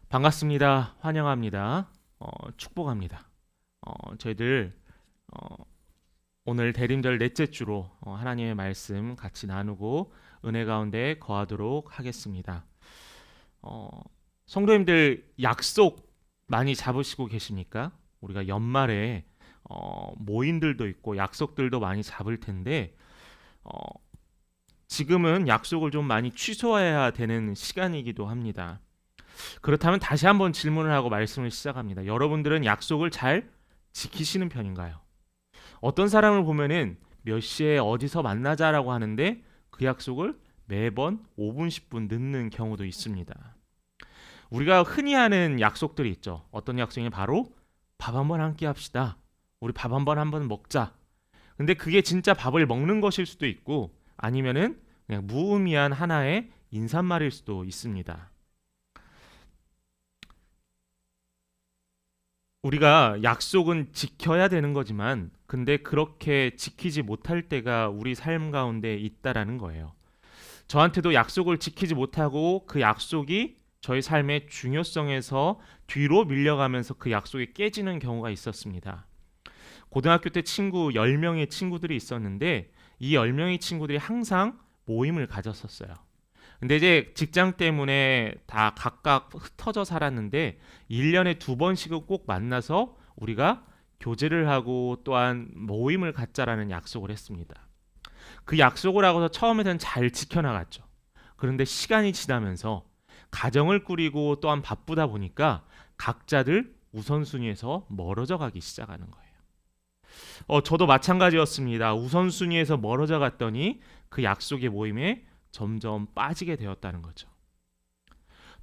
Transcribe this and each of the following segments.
반갑습니다. 환영합니다. 축복합니다. 저희들 오늘 대림절 넷째 주로 하나님의 말씀 같이 나누고 은혜 가운데 거하도록 하겠습니다. 성도님들 약속 많이 잡으시고 계십니까? 우리가 연말에 모임들도 있고 약속들도 많이 잡을 텐데 지금은 약속을 좀 많이 취소해야 되는 시간이기도 합니다. 그렇다면 다시 한번 질문을 하고 말씀을 시작합니다. 여러분들은 약속을 잘 지키시는 편인가요? 어떤 사람을 보면은 몇 시에 어디서 만나자라고 하는데 그 약속을 매번 5분, 10분 늦는 경우도 있습니다. 우리가 흔히 하는 약속들이 있죠. 어떤 약속이 바로 밥 한번 함께 합시다. 우리 밥 한번 먹자. 근데 그게 진짜 밥을 먹는 것일 수도 있고 아니면은 그냥 무의미한 하나의 인사말일 수도 있습니다. 우리가 약속은 지켜야 되는 거지만 근데 그렇게 지키지 못할 때가 우리 삶 가운데 있다라는 거예요. 저한테도 약속을 지키지 못하고 그 약속이 저희 삶의 중요성에서 뒤로 밀려가면서 그 약속이 깨지는 경우가 있었습니다. 고등학교 때 친구 10명의 친구들이 있었는데 이 10명의 친구들이 항상 모임을 가졌었어요. 근데 이제 직장 때문에 다 각각 흩어져 살았는데 1년에 2번씩은 꼭 만나서 우리가 교제를 하고 또한 모임을 갖자라는 약속을 했습니다. 그 약속을 하고서 처음에는 잘 지켜나갔죠. 그런데 시간이 지나면서 가정을 꾸리고 또한 바쁘다 보니까 각자들 우선순위에서 멀어져 가기 시작하는 거예요. 저도 마찬가지였습니다. 우선순위에서 멀어져 갔더니 그 약속의 모임에 점점 빠지게 되었다는 거죠.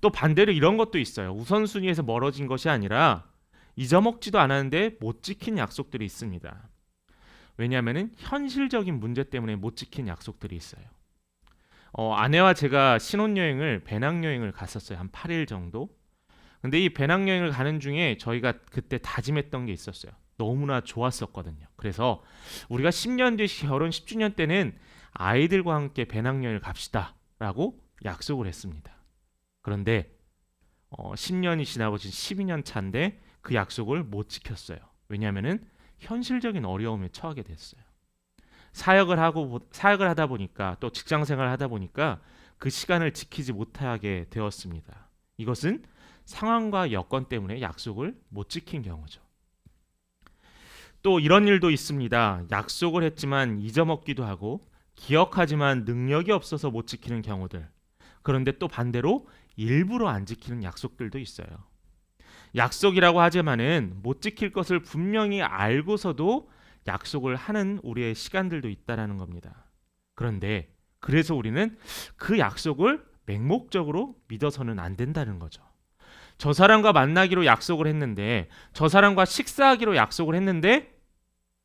또 반대로 이런 것도 있어요. 우선순위에서 멀어진 것이 아니라 잊어먹지도 않았는데 못 지킨 약속들이 있습니다. 왜냐하면 현실적인 문제 때문에 못 지킨 약속들이 있어요. 아내와 제가 신혼여행을 배낭여행을 갔었어요. 한 8일 정도. 근데 이 배낭여행을 가는 중에 저희가 그때 다짐했던 게 있었어요. 너무나 좋았었거든요. 그래서 우리가 10년 뒤 결혼 10주년 때는 아이들과 함께 배낭여행을 갑시다 라고 약속을 했습니다. 그런데 10년이 지나고 지금 12년 차인데 그 약속을 못 지켰어요. 왜냐하면 현실적인 어려움에 처하게 됐어요. 사역을 하다 보니까 또 직장 생활을 하다 보니까 그 시간을 지키지 못하게 되었습니다. 이것은 상황과 여건 때문에 약속을 못 지킨 경우죠. 또 이런 일도 있습니다. 약속을 했지만 잊어먹기도 하고 기억하지만 능력이 없어서 못 지키는 경우들. 그런데 또 반대로 일부러 안 지키는 약속들도 있어요. 약속이라고 하지만은 못 지킬 것을 분명히 알고서도 약속을 하는 우리의 시간들도 있다라는 겁니다. 그런데 그래서 우리는 그 약속을 맹목적으로 믿어서는 안 된다는 거죠. 저 사람과 만나기로 약속을 했는데 저 사람과 식사하기로 약속을 했는데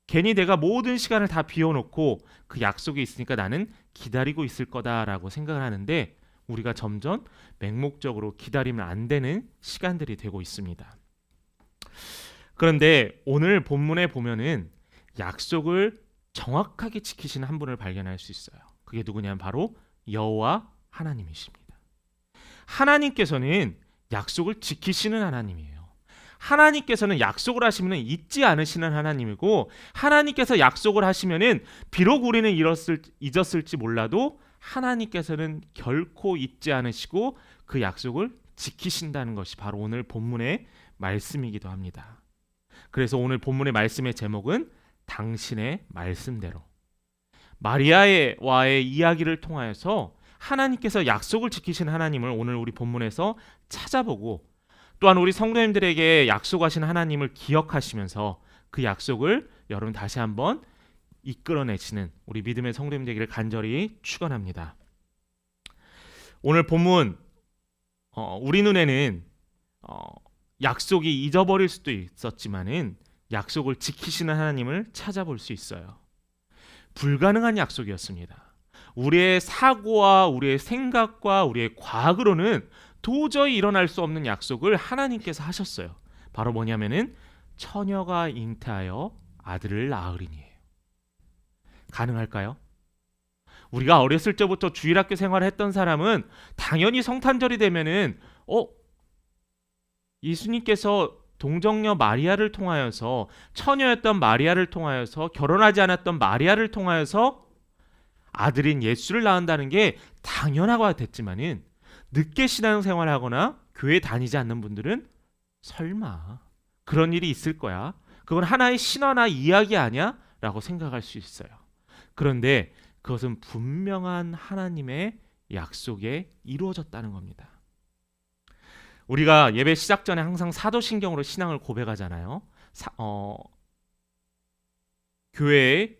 괜히 내가 모든 시간을 다 비워놓고 그 약속이 있으니까 나는 기다리고 있을 거다라고 생각을 하는데 우리가 점점 맹목적으로 기다리면 안 되는 시간들이 되고 있습니다. 그런데 오늘 본문에 보면은 약속을 정확하게 지키시는 한 분을 발견할 수 있어요. 그게 누구냐면 바로 여호와 하나님이십니다. 하나님께서는 약속을 지키시는 하나님이에요. 하나님께서는 약속을 하시면 잊지 않으시는 하나님이고 하나님께서 약속을 하시면은 비록 우리는 잊었을지 몰라도 하나님께서는 결코 잊지 않으시고 그 약속을 지키신다는 것이 바로 오늘 본문의 말씀이기도 합니다. 그래서 오늘 본문의 말씀의 제목은 당신의 말씀대로. 마리아와의 이야기를 통하여서 하나님께서 약속을 지키신 하나님을 오늘 우리 본문에서 찾아보고 또한 우리 성도님들에게 약속하신 하나님을 기억하시면서 그 약속을 여러분 다시 한번 이끌어내시는 우리 믿음의 성도님 되기를 간절히 축원합니다. 오늘 본문 우리 눈에는 약속이 잊어버릴 수도 있었지만은 약속을 지키시는 하나님을 찾아볼 수 있어요. 불가능한 약속이었습니다. 우리의 사고와 우리의 생각과 우리의 과학으로는 도저히 일어날 수 없는 약속을 하나님께서 하셨어요. 바로 뭐냐면은 처녀가 잉태하여 아들을 낳으리니에요. 가능할까요? 우리가 어렸을 때부터 주일학교 생활을 했던 사람은 당연히 성탄절이 되면은 예수님께서 동정녀 마리아를 통하여서, 처녀였던 마리아를 통하여서, 결혼하지 않았던 마리아를 통하여서 아들인 예수를 낳는다는 게 당연하고 됐지만은, 늦게 신앙생활을 하거나 교회 다니지 않는 분들은 설마 그런 일이 있을 거야, 그건 하나의 신화나 이야기 아니야? 라고 생각할 수 있어요. 그런데 그것은 분명한 하나님의 약속에 이루어졌다는 겁니다. 우리가 예배 시작 전에 항상 사도신경으로 신앙을 고백하잖아요. 교회의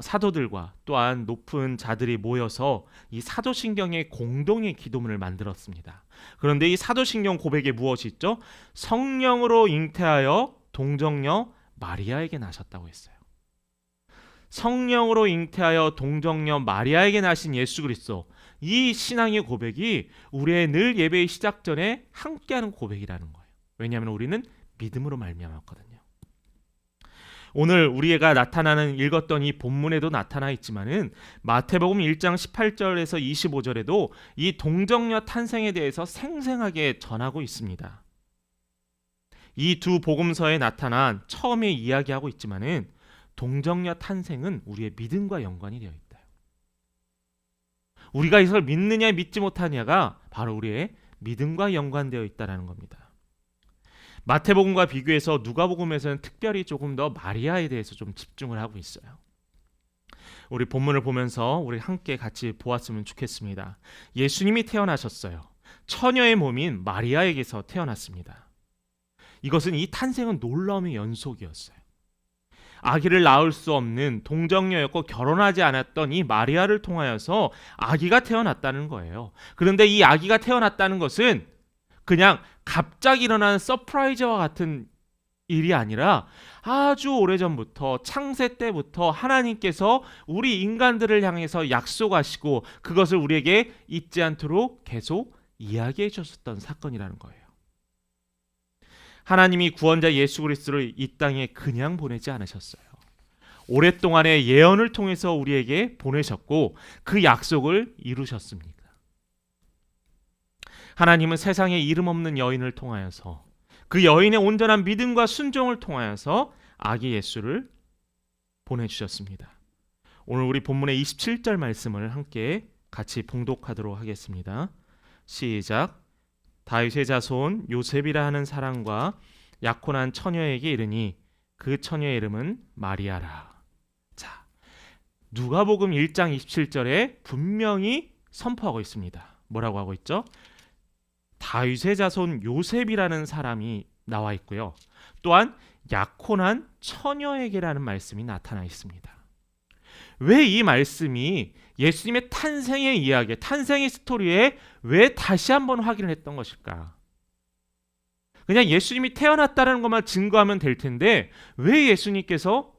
사도들과 또한 높은 자들이 모여서 이 사도신경의 공동의 기도문을 만들었습니다. 그런데 이 사도신경 고백에 무엇이 있죠? 성령으로 잉태하여 동정녀 마리아에게 나셨다고 했어요. 성령으로 잉태하여 동정녀 마리아에게 나신 예수 그리스도, 이 신앙의 고백이 우리의 늘 예배의 시작 전에 함께하는 고백이라는 거예요. 왜냐하면 우리는 믿음으로 말미암았거든요. 오늘 우리가 읽었던 이 본문에도 나타나 있지만은 마태복음 1장 18절에서 25절에도 이 동정녀 탄생에 대해서 생생하게 전하고 있습니다. 이 두 복음서에 나타난 처음에 이야기하고 있지만은 동정녀 탄생은 우리의 믿음과 연관이 되어 있다. 우리가 이것을 믿느냐 믿지 못하냐가 바로 우리의 믿음과 연관되어 있다는 겁니다. 마태복음과 비교해서 누가복음에서는 특별히 조금 더 마리아에 대해서 좀 집중을 하고 있어요. 우리 본문을 보면서 우리 함께 같이 보았으면 좋겠습니다. 예수님이 태어나셨어요. 처녀의 몸인 마리아에게서 태어났습니다. 이것은 이 탄생은 놀라움의 연속이었어요. 아기를 낳을 수 없는 동정녀였고 결혼하지 않았던 이 마리아를 통하여서 아기가 태어났다는 거예요. 그런데 이 아기가 태어났다는 것은 그냥 갑자기 일어난 서프라이즈와 같은 일이 아니라 아주 오래전부터, 창세 때부터 하나님께서 우리 인간들을 향해서 약속하시고 그것을 우리에게 잊지 않도록 계속 이야기해 주셨던 사건이라는 거예요. 하나님이 구원자 예수 그리스도를 이 땅에 그냥 보내지 않으셨어요. 오랫동안의 예언을 통해서 우리에게 보내셨고 그 약속을 이루셨습니다. 하나님은 세상에 이름 없는 여인을 통하여서, 그 여인의 온전한 믿음과 순종을 통하여서 아기 예수를 보내주셨습니다. 오늘 우리 본문의 27절 말씀을 함께 같이 봉독하도록 하겠습니다. 시작. 다윗의 자손 요셉이라 하는 사람과 약혼한 처녀에게 이르니 그 처녀의 이름은 마리아라. 자, 누가복음 1장 27절에 분명히 선포하고 있습니다. 뭐라고 하고 있죠? 다윗의 자손 요셉이라는 사람이 나와 있고요. 또한 약혼한 처녀에게라는 말씀이 나타나 있습니다. 왜 이 말씀이 예수님의 탄생의 이야기, 탄생의 스토리에 왜 다시 한번 확인을 했던 것일까? 그냥 예수님이 태어났다는 것만 증거하면 될 텐데 왜 예수님께서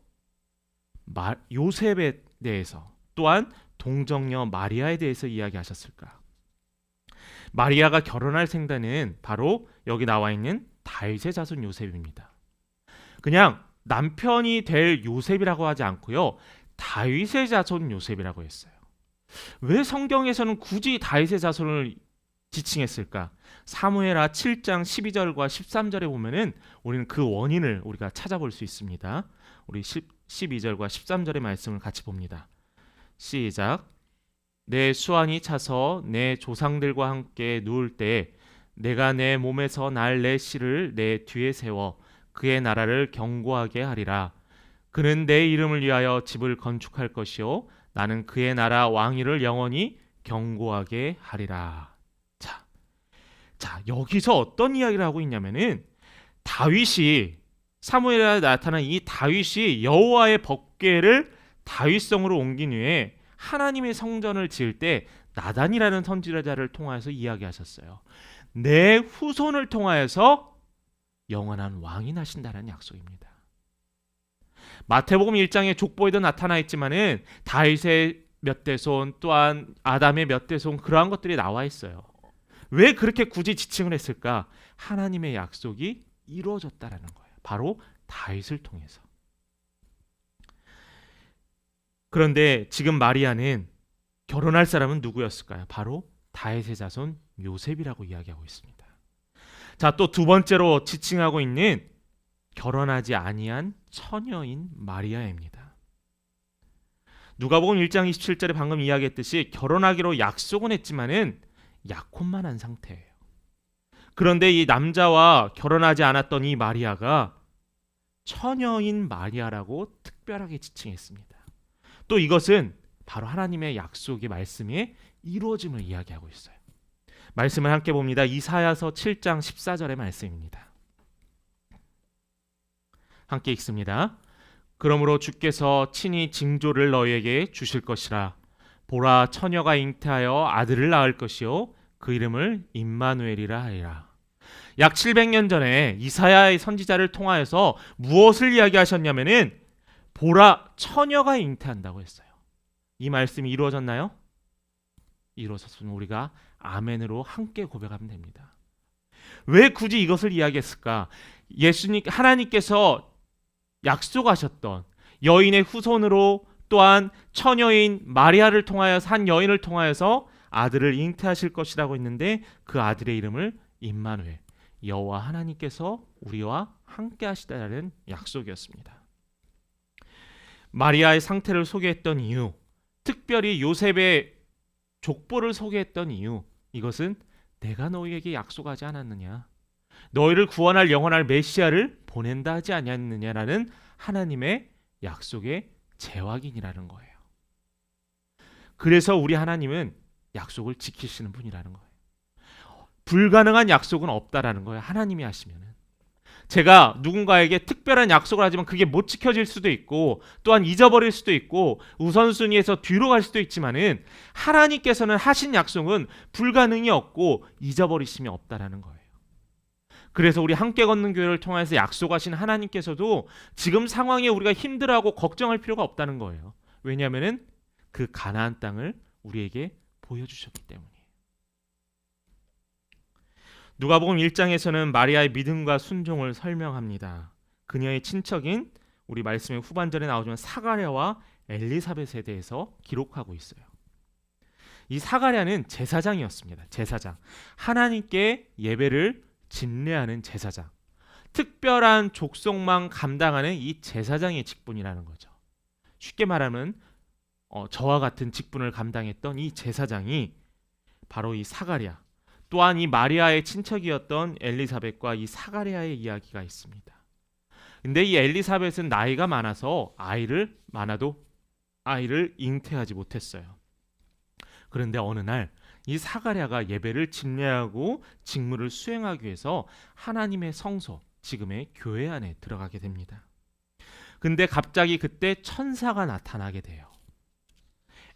요셉에 대해서 또한 동정녀 마리아에 대해서 이야기하셨을까? 마리아가 결혼할 생자는 바로 여기 나와 있는 다윗의 자손 요셉입니다. 그냥 남편이 될 요셉이라고 하지 않고요. 다윗의 자손 요셉이라고 했어요. 왜 성경에서는 굳이 다윗의 자손을 지칭했을까? 사무엘하 7장 12절과 13절에 보면은 우리는 그 원인을 우리가 찾아볼 수 있습니다. 우리 12절과 13절의 말씀을 같이 봅니다. 시작. 내 수완이 차서 내 조상들과 함께 누울 때 내가 내 몸에서 날 내 씨를 내 뒤에 세워 그의 나라를 견고하게 하리라. 그는 내 이름을 위하여 집을 건축할 것이요 나는 그의 나라 왕위를 영원히 견고하게 하리라. 자, 여기서 어떤 이야기를 하고 있냐면은 다윗이, 사무엘에 나타난 이 다윗이 여호와의 법궤를 다윗성으로 옮긴 후에 하나님의 성전을 지을 때 나단이라는 선지자를 통하여서 이야기하셨어요. 내 후손을 통하여서 영원한 왕이 나신다는 약속입니다. 마태복음 1장의 족보에도 나타나 있지만은 다윗의 몇 대손 또한 아담의 몇 대손 그러한 것들이 나와 있어요. 왜 그렇게 굳이 지칭을 했을까? 하나님의 약속이 이루어졌다라는 거예요. 바로 다윗을 통해서. 그런데 지금 마리아는 결혼할 사람은 누구였을까요? 바로 다윗의 자손 요셉이라고 이야기하고 있습니다. 자, 또 두 번째로 지칭하고 있는 결혼하지 아니한 처녀인 마리아입니다. 누가복음 1장 27절에 방금 이야기했듯이 결혼하기로 약속은 했지만은 약혼만 한 상태예요. 그런데 이 남자와 결혼하지 않았던 이 마리아가 처녀인 마리아라고 특별하게 지칭했습니다. 또 이것은 바로 하나님의 약속의 말씀이 이루어짐을 이야기하고 있어요. 말씀을 함께 봅니다. 이사야서 7장 14절의 말씀입니다. 함께 읽습니다. 그러므로 주께서 친히 징조를 너희에게 주실 것이라. 보라, 처녀가 잉태하여 아들을 낳을 것이요 그 이름을 임마누엘이라 하리라. 약 700년 전에 이사야의 선지자를 통하여서 무엇을 이야기하셨냐면은 보라, 처녀가 잉태한다고 했어요. 이 말씀이 이루어졌나요? 이루어졌으면 우리가 아멘으로 함께 고백하면 됩니다. 왜 굳이 이것을 이야기했을까? 하나님께서 약속하셨던 여인의 후손으로 또한 처녀인 마리아를 통하여 한 여인을 통하여서 아들을 잉태하실 것이라고 했는데 그 아들의 이름을 임마누엘, 여호와 하나님께서 우리와 함께 하시다라는 약속이었습니다. 마리아의 상태를 소개했던 이유, 특별히 요셉의 족보를 소개했던 이유, 이것은 내가 너희에게 약속하지 않았느냐, 너희를 구원할 영원할 메시아를 보낸다 하지 않았느냐라는 하나님의 약속의 재확인이라는 거예요. 그래서 우리 하나님은 약속을 지키시는 분이라는 거예요. 불가능한 약속은 없다라는 거예요. 하나님이 하시면은. 제가 누군가에게 특별한 약속을 하지만 그게 못 지켜질 수도 있고 또한 잊어버릴 수도 있고 우선순위에서 뒤로 갈 수도 있지만은 하나님께서는 하신 약속은 불가능이 없고 잊어버리심이 없다라는 거예요. 그래서 우리 함께 걷는 교회를 통해서 약속하신 하나님께서도 지금 상황에 우리가 힘들어하고 걱정할 필요가 없다는 거예요. 왜냐하면은 그 가나안 땅을 우리에게 보여주셨기 때문이에요. 누가복음 1장에서는 마리아의 믿음과 순종을 설명합니다. 그녀의 친척인 우리 말씀의 후반절에 나오지만 사가랴와 엘리사벳에 대해서 기록하고 있어요. 이 사가랴는 제사장이었습니다. 제사장. 하나님께 예배를 진례하는 제사장. 특별한 족속만 감당하는 이 제사장의 직분이라는 거죠. 쉽게 말하면 저와 같은 직분을 감당했던 이 제사장이 바로 이 사가랴, 또한 이 마리아의 친척이었던 엘리사벳과 이 사가랴의 이야기가 있습니다. 근데 이 엘리사벳은 나이가 많아서 아이를 잉태하지 못했어요. 그런데 어느 날 이 사가랴가 예배를 집례하고 직무를 수행하기 위해서 하나님의 성소, 지금의 교회 안에 들어가게 됩니다. 근데 갑자기 그때 천사가 나타나게 돼요.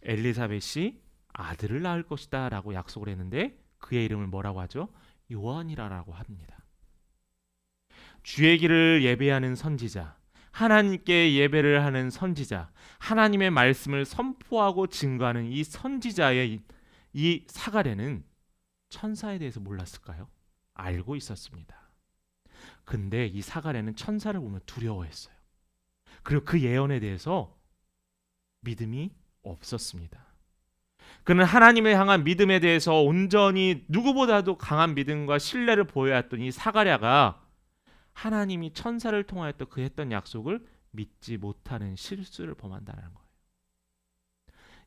엘리사벳이 아들을 낳을 것이다 라고 약속을 했는데 그의 이름을 뭐라고 하죠? 요한이라고 합니다. 주의 길을 예배하는 선지자, 하나님께 예배를 하는 선지자, 하나님의 말씀을 선포하고 증거하는 이 선지자의 이 사가랴는 천사에 대해서 몰랐을까요? 알고 있었습니다. 근데 이 사가랴는 천사를 보면 두려워했어요. 그리고 그 예언에 대해서 믿음이 없었습니다. 그는 하나님을 향한 믿음에 대해서 온전히 누구보다도 강한 믿음과 신뢰를 보여왔던 이 사가랴가 하나님이 천사를 통하였던 그 했던 약속을 믿지 못하는 실수를 범한다는 거예요.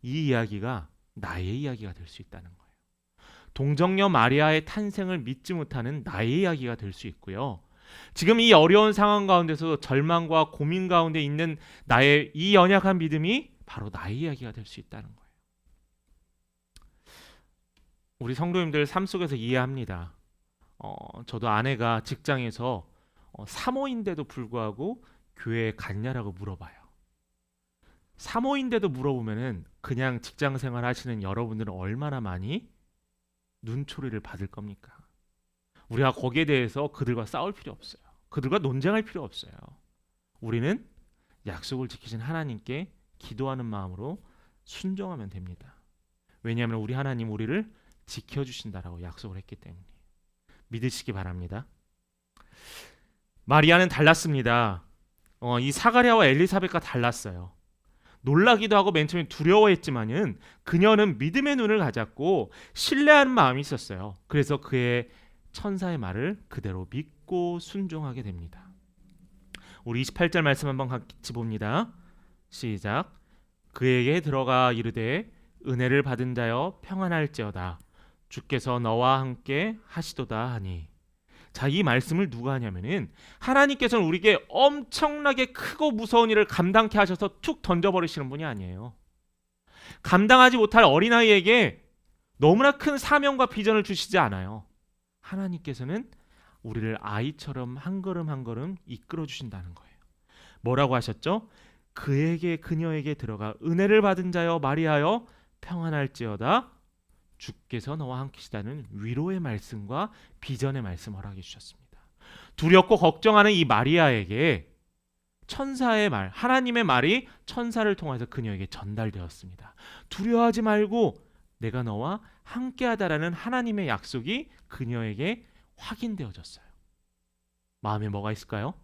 이 이야기가 나의 이야기가 될 수 있다는 거예요. 동정녀 마리아의 탄생을 믿지 못하는 나의 이야기가 될 수 있고요. 지금 이 어려운 상황 가운데서 절망과 고민 가운데 있는 나의 이 연약한 믿음이 바로 나의 이야기가 될 수 있다는 거예요. 우리 성도님들 삶 속에서 이해합니다. 저도 아내가 직장에서 사모인데도 불구하고 교회에 갔냐라고 물어봐요. 사모인데도 물어보면은 그냥 직장 생활 하시는 여러분들은 얼마나 많이 눈초리를 받을 겁니까? 우리가 거기에 대해서 그들과 싸울 필요 없어요. 그들과 논쟁할 필요 없어요. 우리는 약속을 지키신 하나님께 기도하는 마음으로 순종하면 됩니다. 왜냐하면 우리 하나님 우리를 지켜주신다라고 약속을 했기 때문에 믿으시기 바랍니다. 마리아는 달랐습니다. 이 사가랴와 엘리사벳과 달랐어요. 놀라기도 하고 맨 처음에 두려워했지만은 그녀는 믿음의 눈을 가졌고 신뢰하는 마음이 있었어요. 그래서 그의 천사의 말을 그대로 믿고 순종하게 됩니다. 우리 28절 말씀 한번 같이 봅니다. 시작. 그에게 들어가 이르되 은혜를 받은 자여 평안할지어다. 주께서 너와 함께 하시도다 하니. 자, 이 말씀을 누가 하냐면은 하나님께서는 우리에게 엄청나게 크고 무서운 일을 감당케 하셔서 툭 던져버리시는 분이 아니에요. 감당하지 못할 어린아이에게 너무나 큰 사명과 비전을 주시지 않아요. 하나님께서는 우리를 아이처럼 한 걸음 한 걸음 이끌어 주신다는 거예요. 뭐라고 하셨죠? 그에게 그녀에게 들어가 은혜를 받은 자여 마리아여 평안할지어다. 주께서 너와 함께시다는 위로의 말씀과 비전의 말씀 허락해 주셨습니다. 두렵고 걱정하는 이 마리아에게 천사의 말, 하나님의 말이 천사를 통해서 그녀에게 전달되었습니다. 두려워하지 말고 내가 너와 함께하다라는 하나님의 약속이 그녀에게 확인되어졌어요. 마음에 뭐가 있을까요?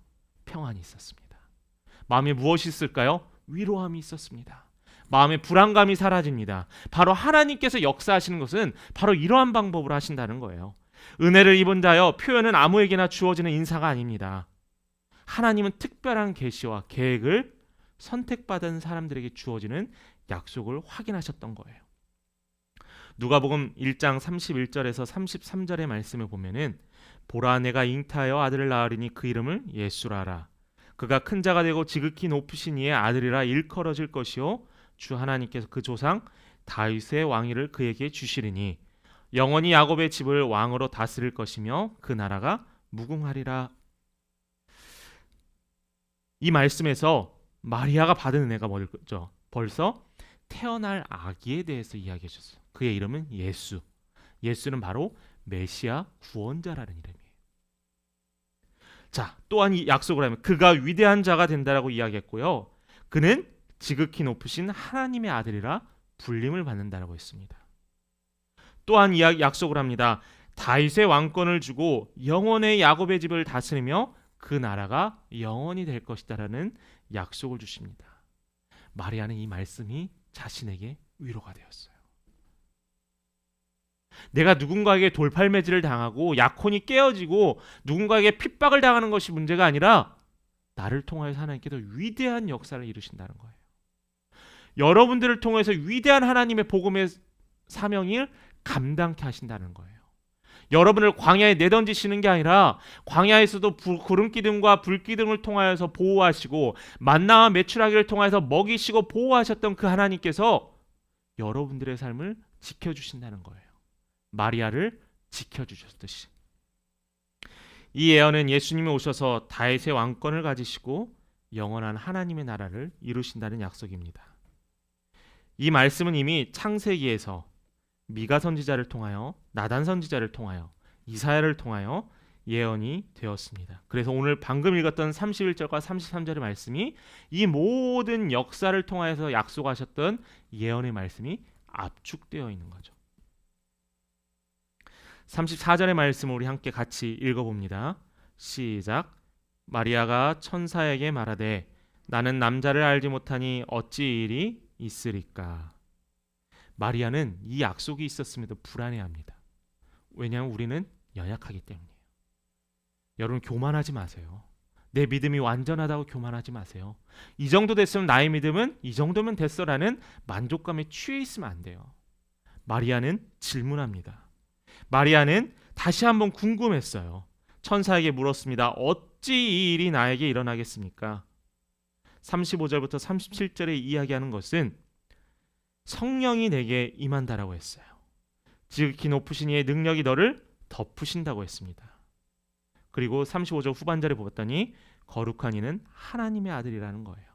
평안이 있었습니다. 마음에 무엇이 있을까요? 위로함이 있었습니다. 마음의 불안감이 사라집니다. 바로 하나님께서 역사하시는 것은 바로 이러한 방법으로 하신다는 거예요. 은혜를 입은 자여 표현은 아무에게나 주어지는 인사가 아닙니다. 하나님은 특별한 계시와 계획을 선택받은 사람들에게 주어지는 약속을 확인하셨던 거예요. 누가복음 1장 31절에서 33절의 말씀을 보면은 보라 내가 잉타하여 아들을 낳으리니 그 이름을 예수라라. 그가 큰 자가 되고 지극히 높으신 이의 아들이라 일컬어질 것이요 주 하나님께서 그 조상 다윗의 왕위를 그에게 주시리니 영원히 야곱의 집을 왕으로 다스릴 것이며 그 나라가 무궁하리라. 이 말씀에서 마리아가 받은 은혜가 뭐죠? 벌써 태어날 아기에 대해서 이야기해 주셨어요. 그의 이름은 예수. 예수는 바로 메시아 구원자라는 이름이에요. 자, 또한 이 약속을 하면 그가 위대한 자가 된다라고 이야기했고요. 그는 지극히 높으신 하나님의 아들이라 불림을 받는다라고 했습니다. 또한 약속을 합니다. 다윗의 왕권을 주고 영원의 야곱의 집을 다스리며 그 나라가 영원히 될 것이다라는 약속을 주십니다. 마리아는 이 말씀이 자신에게 위로가 되었어요. 내가 누군가에게 돌팔매질을 당하고 약혼이 깨어지고 누군가에게 핍박을 당하는 것이 문제가 아니라 나를 통하여서 하나님께서 위대한 역사를 이루신다는 거예요. 여러분들을 통해서 위대한 하나님의 복음의 사명을 감당케 하신다는 거예요. 여러분을 광야에 내던지시는 게 아니라 광야에서도 구름기둥과 불기둥을 통하여서 보호하시고 만나와 메추라기를 통해서 먹이시고 보호하셨던 그 하나님께서 여러분들의 삶을 지켜주신다는 거예요. 마리아를 지켜주셨듯이. 이 예언은 예수님이 오셔서 다윗의 왕권을 가지시고 영원한 하나님의 나라를 이루신다는 약속입니다. 이 말씀은 이미 창세기에서 미가 선지자를 통하여 나단 선지자를 통하여 이사야를 통하여 예언이 되었습니다. 그래서 오늘 방금 읽었던 31절과 33절의 말씀이 이 모든 역사를 통하여서 약속하셨던 예언의 말씀이 압축되어 있는 거죠. 34절의 말씀을 우리 함께 같이 읽어봅니다. 시작. 마리아가 천사에게 말하되 나는 남자를 알지 못하니 어찌 이 일이 있으리까. 마리아는 이 약속이 있었음에도 불안해합니다. 왜냐하면 우리는 연약하기 때문이에요. 여러분 교만하지 마세요. 내 믿음이 완전하다고 교만하지 마세요. 이 정도 됐으면 나의 믿음은 이 정도면 됐어라는 만족감에 취해 있으면 안 돼요. 마리아는 질문합니다. 마리아는 다시 한번 궁금했어요. 천사에게 물었습니다. 어찌 이 일이 나에게 일어나겠습니까? 35절부터 37절에 이야기하는 것은 성령이 내게 임한다라고 했어요. 지극히 높으신 이의 능력이 너를 덮으신다고 했습니다. 그리고 35절 후반절에 보았더니 거룩한 이는 하나님의 아들이라는 거예요.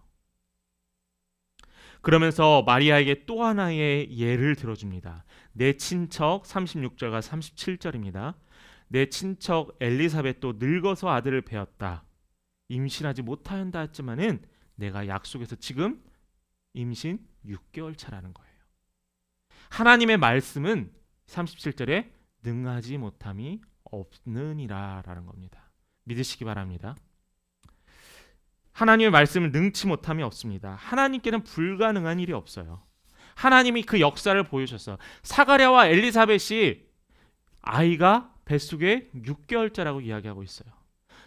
그러면서 마리아에게 또 하나의 예를 들어줍니다. 내 친척 36절과 37절입니다. 내 친척 엘리사벳도 늙어서 아들을 배었다. 임신하지 못하였다 했지만은 내가 약속해서 지금 임신 6개월 차라는 거예요. 하나님의 말씀은 37절에 능하지 못함이 없느니라 라는 겁니다. 믿으시기 바랍니다. 하나님의 말씀을 능치 못함이 없습니다. 하나님께는 불가능한 일이 없어요. 하나님이 그 역사를 보여주셨어요. 사가랴와 엘리사벳이 아이가 뱃속에 6개월짜라고 이야기하고 있어요.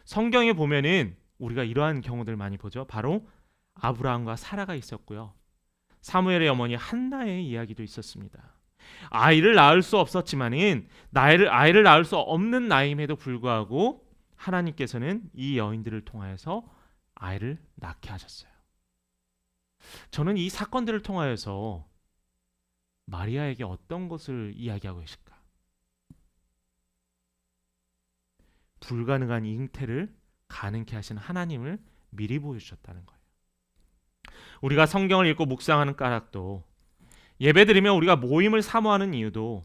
성경에 보면은 우리가 이러한 경우들 많이 보죠. 바로 아브라함과 사라가 있었고요. 사무엘의 어머니 한나의 이야기도 있었습니다. 아이를 낳을 수 없었지만은 아이를 낳을 수 없는 나이임에도 불구하고 하나님께서는 이 여인들을 통하여서 아이를 낳게 하셨어요. 저는 이 사건들을 통하여서 마리아에게 어떤 것을 이야기하고 계실까? 불가능한 잉태를 가능케 하신 하나님을 미리 보여주셨다는 거예요. 우리가 성경을 읽고 묵상하는 까닭도, 예배드리며 우리가 모임을 사모하는 이유도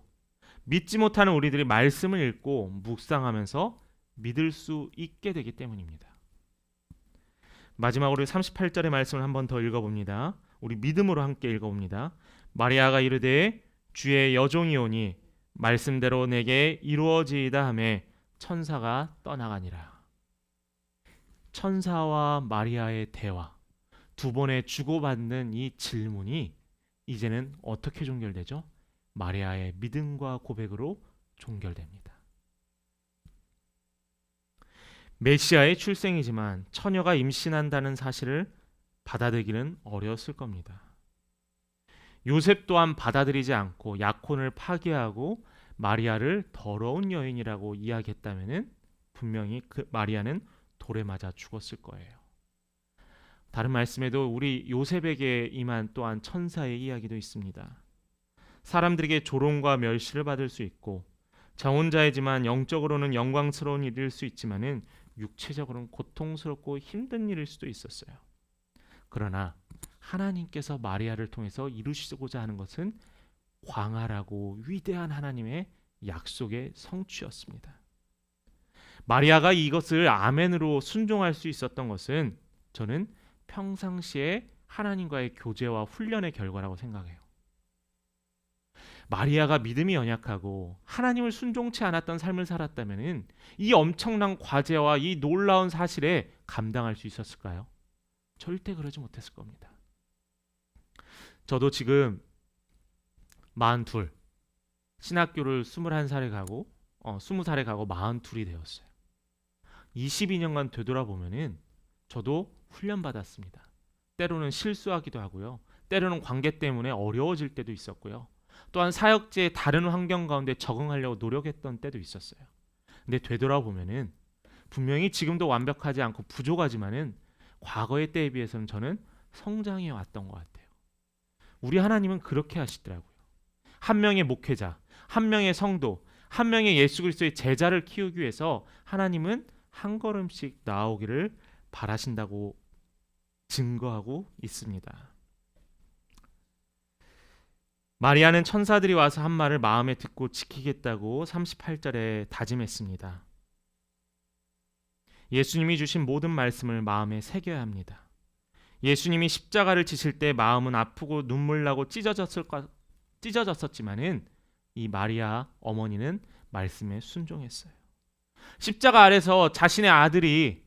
믿지 못하는 우리들이 말씀을 읽고 묵상하면서 믿을 수 있게 되기 때문입니다. 마지막으로 38절의 말씀을 한 번 더 읽어봅니다. 우리 믿음으로 함께 읽어봅니다. 마리아가 이르되 주의 여종이오니 말씀대로 내게 이루어지이다 하매 천사가 떠나가니라. 천사와 마리아의 대화, 두 번의 주고받는 이 질문이 이제는 어떻게 종결되죠? 마리아의 믿음과 고백으로 종결됩니다. 메시아의 출생이지만 처녀가 임신한다는 사실을 받아들이기는 어려웠을 겁니다. 요셉 또한 받아들이지 않고 약혼을 파기하고 마리아를 더러운 여인이라고 이야기했다면 분명히 그 마리아는 돌에 맞아 죽었을 거예요. 다른 말씀에도 우리 요셉에게 임한 또한 천사의 이야기도 있습니다. 사람들에게 조롱과 멸시를 받을 수 있고 자혼자이지만 영적으로는 영광스러운 일일 수 있지만은 육체적으로는 고통스럽고 힘든 일일 수도 있었어요. 그러나 하나님께서 마리아를 통해서 이루시고자 하는 것은 광활하고 위대한 하나님의 약속의 성취였습니다. 마리아가 이것을 아멘으로 순종할 수 있었던 것은 저는 평상시에 하나님과의 교제와 훈련의 결과라고 생각해요. 마리아가 믿음이 연약하고 하나님을 순종치 않았던 삶을 살았다면 이 엄청난 과제와 이 놀라운 사실에 감당할 수 있었을까요? 절대 그러지 못했을 겁니다. 저도 지금 42, 신학교를 21살에 가고 20살에 가고 42이 되었어요. 22년간 되돌아보면은 저도 훈련받았습니다. 때로는 실수하기도 하고요. 때로는 관계 때문에 어려워질 때도 있었고요. 또한 사역지의 다른 환경 가운데 적응하려고 노력했던 때도 있었어요. 근데 되돌아보면은 분명히 지금도 완벽하지 않고 부족하지만은 과거의 때에 비해서는 저는 성장해 왔던 것 같아요. 우리 하나님은 그렇게 하시더라고요. 한 명의 목회자, 한 명의 성도, 한 명의 예수 그리스도의 제자를 키우기 위해서 하나님은 한 걸음씩 나아오기를 바라신다고 증거하고 있습니다. 마리아는 천사들이 와서 한 말을 마음에 듣고 지키겠다고 38절에 다짐했습니다. 예수님이 주신 모든 말씀을 마음에 새겨야 합니다. 예수님이 십자가를 지실 때 마음은 아프고 눈물 나고 찢어졌었지만은 이 마리아 어머니는 말씀에 순종했어요. 십자가 아래서 자신의 아들이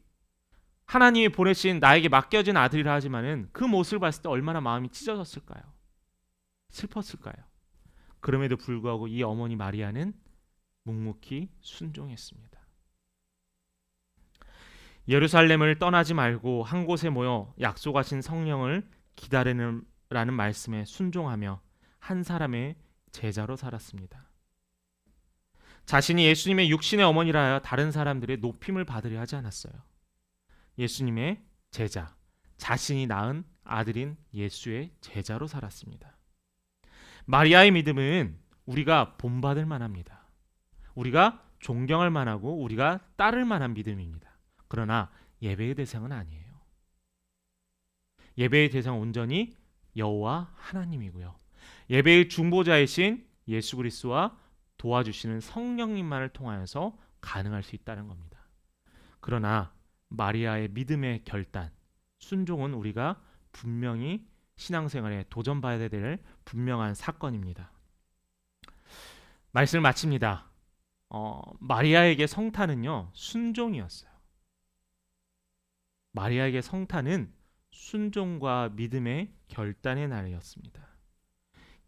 하나님이 보내신 나에게 맡겨진 아들이라 하지만은 그 모습을 봤을 때 얼마나 마음이 찢어졌을까요? 슬펐을까요? 그럼에도 불구하고 이 어머니 마리아는 묵묵히 순종했습니다. 예루살렘을 떠나지 말고 한 곳에 모여 약속하신 성령을 기다리라는 말씀에 순종하며 한 사람의 제자로 살았습니다. 자신이 예수님의 육신의 어머니라 하여 다른 사람들의 높임을 받으려 하지 않았어요. 예수님의 제자, 자신이 낳은 아들인 예수의 제자로 살았습니다. 마리아의 믿음은 우리가 본받을 만합니다. 우리가 존경할 만하고 우리가 따를 만한 믿음입니다. 그러나 예배의 대상은 아니에요. 예배의 대상은 온전히 여호와 하나님이고요. 예배의 중보자이신 예수 그리스도와 도와주시는 성령님만을 통하여서 가능할 수 있다는 겁니다. 그러나 마리아의 믿음의 결단, 순종은 우리가 분명히 신앙생활에 도전받아야 될 분명한 사건입니다. 말씀을 마칩니다. 마리아에게 성탄은요, 순종이었어요. 마리아에게 성탄은 순종과 믿음의 결단의 날이었습니다.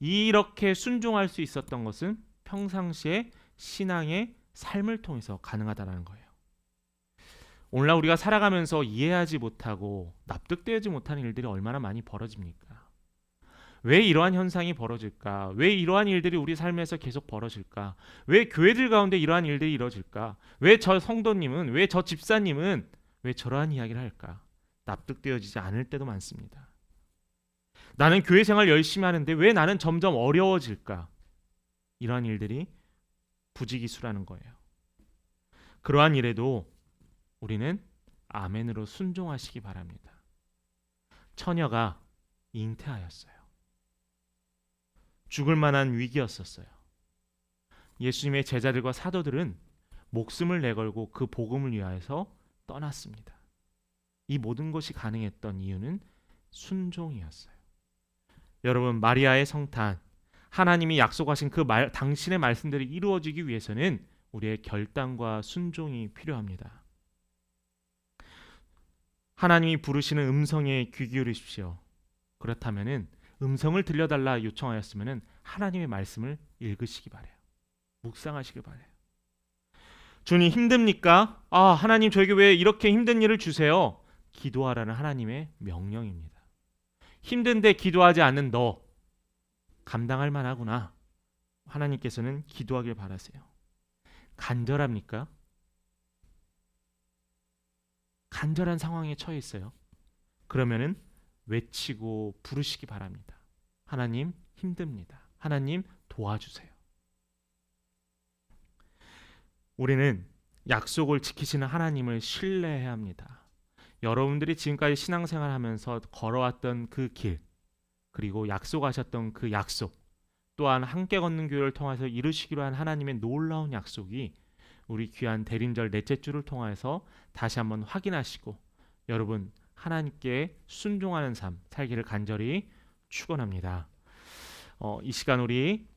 이렇게 순종할 수 있었던 것은 평상시에 신앙의 삶을 통해서 가능하다는 거예요. 오늘날 우리가 살아가면서 이해하지 못하고 납득되지 못하는 일들이 얼마나 많이 벌어집니까? 왜 이러한 현상이 벌어질까? 왜 이러한 일들이 우리 삶에서 계속 벌어질까? 왜 교회들 가운데 이러한 일들이 이루어질까? 왜 저 성도님은, 왜 저 집사님은 왜 저러한 이야기를 할까? 납득되어지지 않을 때도 많습니다. 나는 교회 생활 열심히 하는데 왜 나는 점점 어려워질까? 이러한 일들이 부지기수라는 거예요. 그러한 일에도 우리는 아멘으로 순종하시기 바랍니다. 처녀가 잉태하였어요. 죽을 만한 위기였었어요. 예수님의 제자들과 사도들은 목숨을 내걸고 그 복음을 위하여서 떠났습니다. 이 모든 것이 가능했던 이유는 순종이었어요. 여러분, 마리아의 성탄, 하나님이 약속하신 당신의 말씀들이 이루어지기 위해서는 우리의 결단과 순종이 필요합니다. 하나님이 부르시는 음성에 귀 기울이십시오. 그렇다면은 음성을 들려달라 요청하였으면은 하나님의 말씀을 읽으시기 바래요. 묵상하시길 바래요. 주님 힘듭니까? 하나님 저에게 왜 이렇게 힘든 일을 주세요? 기도하라는 하나님의 명령입니다. 힘든데 기도하지 않는 너 감당할 만하구나. 하나님께서는 기도하길 바라세요. 간절합니까? 간절한 상황에 처해 있어요. 그러면은 외치고 부르시기 바랍니다. 하나님 힘듭니다. 하나님 도와주세요. 우리는 약속을 지키시는 하나님을 신뢰해야 합니다. 여러분들이 지금까지 신앙생활하면서 걸어왔던 그 길, 그리고 약속하셨던 그 약속, 또한 함께 걷는 교회를 통해서 이루시기로 한 하나님의 놀라운 약속이 우리 귀한 대림절 넷째 주를 통해서 다시 한번 확인하시고 여러분 하나님께 순종하는 삶 살기를 간절히 축원합니다. 이 시간 우리